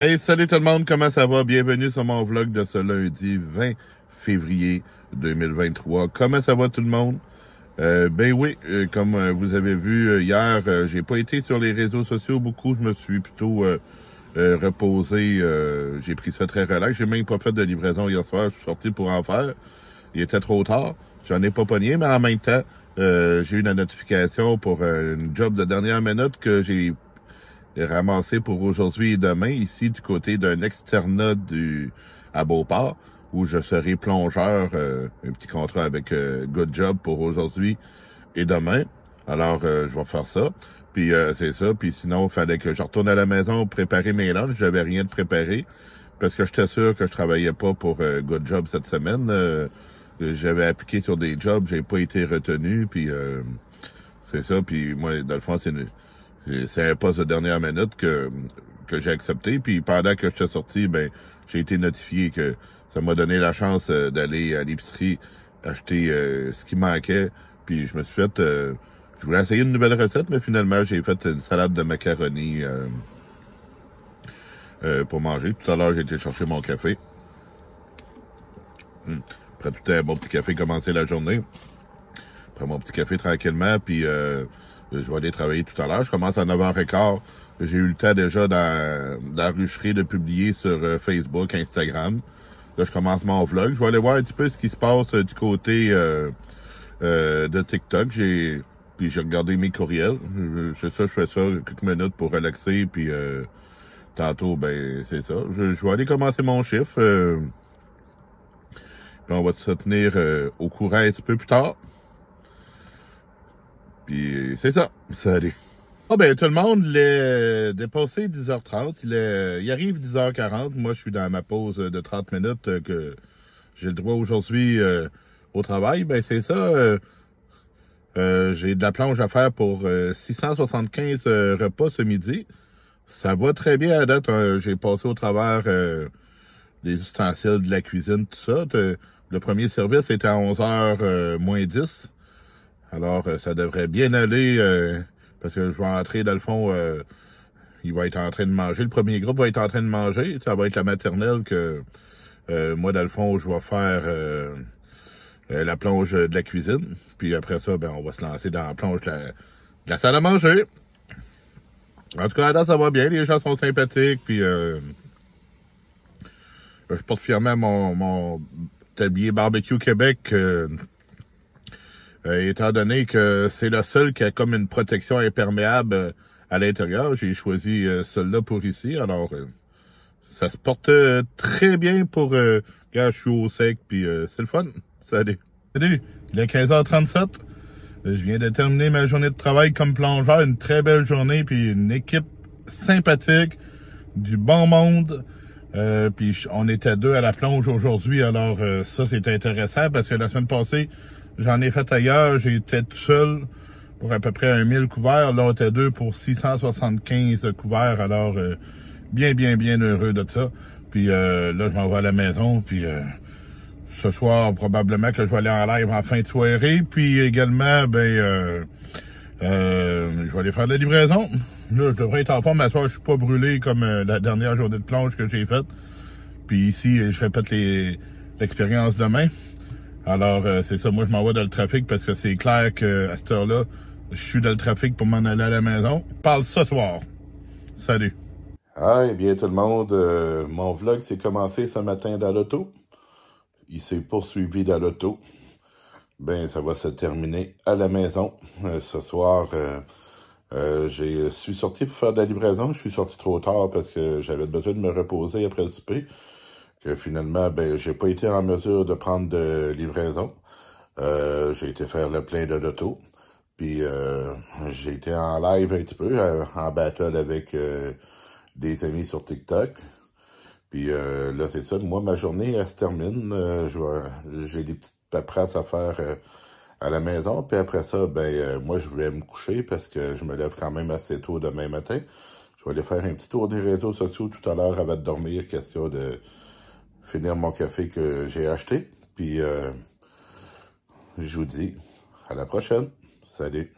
Hey, salut tout le monde, comment ça va? Bienvenue sur mon vlog de ce lundi 20 février 2023. Comment ça va tout le monde? Ben oui, comme vous avez vu hier, j'ai pas été sur les réseaux sociaux beaucoup, je me suis plutôt reposé, j'ai pris ça très relax, j'ai même pas fait de livraison hier soir, je suis sorti pour en faire. Il était trop tard, j'en ai pas pogné, mais en même temps, j'ai eu la notification pour une job de dernière minute que j'ai ramassé pour aujourd'hui et demain, ici du côté d'un externat à Beauport, où je serai plongeur, un petit contrat avec Good Job pour aujourd'hui et demain. Alors, je vais faire ça. Puis c'est ça. Puis sinon, il fallait que je retourne à la maison préparer mes lunchs. J'avais rien de préparé parce que j'étais sûr que je travaillais pas pour Good Job cette semaine. J'avais appliqué sur des jobs, j'ai pas été retenu. Puis c'est ça. Puis moi, dans le fond, c'est un poste de dernière minute que j'ai accepté. Puis pendant que j'étais sorti, ben j'ai été notifié que ça m'a donné la chance d'aller à l'épicerie acheter ce qui manquait. Puis je me suis fait... je voulais essayer une nouvelle recette, mais finalement, j'ai fait une salade de macaroni pour manger. Tout à l'heure, j'ai été chercher mon café. Après tout un bon petit café, commencer la journée. Après mon petit café tranquillement, puis je vais aller travailler tout à l'heure. Je commence à 9h15. J'ai eu le temps déjà dans la rucherie de publier sur Facebook, Instagram. Là, je commence mon vlog. Je vais aller voir un petit peu ce qui se passe du côté de TikTok. Puis j'ai regardé mes courriels. Je fais ça quelques minutes pour relaxer. Puis tantôt, ben c'est ça. Je vais aller commencer mon chiffre. Puis on va se tenir au courant un petit peu plus tard. Puis c'est ça. Salut. Ah ben tout le monde, il est dépassé 10h30, il arrive 10h40, moi je suis dans ma pause de 30 minutes que j'ai le droit aujourd'hui au travail, ben c'est ça, j'ai de la plonge à faire pour 675 repas ce midi, ça va très bien à date, j'ai passé au travers des ustensiles de la cuisine, tout ça, le premier service était à 11h moins 10, alors ça devrait bien aller... parce que je vais entrer, dans le fond, il va être en train de manger. Le premier groupe va être en train de manger. Ça va être la maternelle que moi, dans le fond, je vais faire la plonge de la cuisine. Puis après ça, ben, on va se lancer dans la plonge de la salle à manger. En tout cas, là, ça va bien. Les gens sont sympathiques. Puis je porte fièrement mon tablier Barbecue Québec. Étant donné que c'est le seul qui a comme une protection imperméable à l'intérieur, j'ai choisi celui-là pour ici. Alors, ça se porte très bien pour quand je suis au sec, puis c'est le fun. Salut. Salut, il est 15h37. Je viens de terminer ma journée de travail comme plongeur. Une très belle journée, puis une équipe sympathique, du bon monde. Puis on était 2 à la plonge aujourd'hui. Alors, ça, c'est intéressant parce que la semaine passée, j'en ai fait ailleurs, j'étais tout seul pour à peu près 1000 couverts. Là, on était 2 pour 675 couverts. Alors, bien heureux de ça. Puis là, je m'en vais à la maison. Puis ce soir, probablement que je vais aller en live en fin de soirée. Puis également, ben, je vais aller faire de la livraison. Là, je devrais être en forme. À soir, je suis pas brûlé comme la dernière journée de plonge que j'ai faite. Puis ici, je répète l'expérience demain. Alors, c'est ça, moi je m'en vais dans le trafic parce que c'est clair qu'à cette heure-là, je suis dans le trafic pour m'en aller à la maison. Parle ce soir. Salut. Ah, eh bien tout le monde, mon vlog s'est commencé ce matin dans l'auto. Il s'est poursuivi dans l'auto. Ben, ça va se terminer à la maison. Ce soir, je suis sorti pour faire de la livraison. Je suis sorti trop tard parce que j'avais besoin de me reposer après le souper. Que finalement, ben, j'ai pas été en mesure de prendre de livraison. J'ai été faire le plein de l'auto. Puis j'ai été en live un petit peu, en battle avec des amis sur TikTok. Puis là, c'est ça. Moi, ma journée, elle se termine. J'ai des petites paperasses à faire à la maison. Puis après ça, ben moi, je vais me coucher parce que je me lève quand même assez tôt demain matin. Je vais aller faire un petit tour des réseaux sociaux tout à l'heure avant de dormir, question de finir mon café que j'ai acheté. Puis, je vous dis à la prochaine. Salut.